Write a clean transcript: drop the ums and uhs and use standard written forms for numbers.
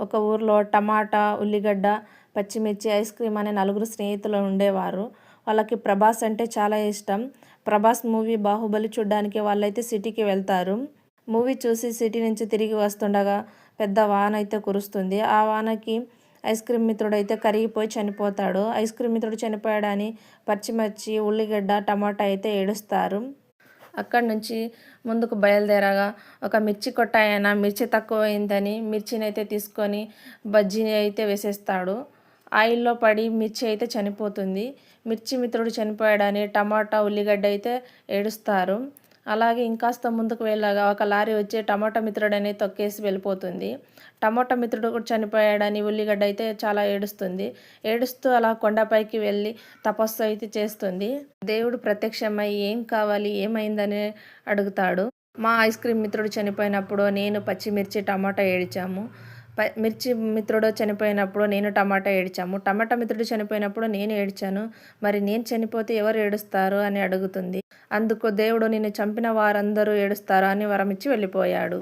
ఒక ఊర్లో టమాటా, ఉల్లిగడ్డ, పచ్చిమిర్చి, ఐస్ క్రీమ్ అనే నలుగురు స్నేహితులు ఉండేవారు. వాళ్ళకి ప్రభాస్ అంటే చాలా ఇష్టం. ప్రభాస్ మూవీ 'బాహుబలి' చూడ్డానికి వాళ్ళైతే సిటీకి వెళ్తారు. మూవీ చూసి సిటీ నుంచి తిరిగి వస్తుండగా పెద్ద వాన అయితే కురుస్తుంది. ఆ వానకి ఐస్ క్రీమ్ మిత్రుడైతే కరిగిపోయి చనిపోతాడు. ఐస్ క్రీమ్ మిత్రుడు చనిపోయాడని పచ్చిమిర్చి, ఉల్లిగడ్డ, టమాటా అయితే ఏడుస్తారు. అక్కడి నుంచి ముందుకు బయలుదేరగా ఒక మిర్చి కొట్టాయన మిర్చి తక్కువైందని మిర్చినైతే తీసుకొని బజ్జీ అయితే వేసేస్తాడు. ఆయిల్లో పడి మిర్చి అయితే చనిపోతుంది. మిర్చి మిత్రుడు చనిపోయాడని టమాటా, ఉల్లిగడ్డ అయితే ఏడుస్తారు. అలాగే ఇంకాస్త ముందుకు వెళ్ళగా ఒక లారీ వచ్చి టమాటా మిత్రుడని తొక్కేసి వెళ్ళిపోతుంది. టమాటా మిత్రుడు కూడా చనిపోయాడని ఉల్లిగడ్డ అయితే చాలా ఏడుస్తుంది. ఏడుస్తూ అలా కొండపైకి వెళ్ళి తపస్సు అయితే చేస్తుంది. దేవుడు ప్రత్యక్షమై ఏం కావాలి, ఏమైందని అడుగుతాడు. మా ఐస్ క్రీమ్ మిత్రుడు చనిపోయినప్పుడు నేను పచ్చిమిర్చి, టమాటా ఏడ్చాము. మిర్చి మిత్రుడు చనిపోయినప్పుడు నేను టమాటా ఏడ్చాము. టమాటా మిత్రుడు చనిపోయినప్పుడు నేను ఏడ్చాను. మరి నేను చనిపోతే ఎవరు ఏడుస్తారు అని అడుగుతుంది. అందుకు దేవుడు నిన్ను చంపిన వారందరూ ఏడుస్తారు అని వరమిచ్చి వెళ్ళిపోయాడు.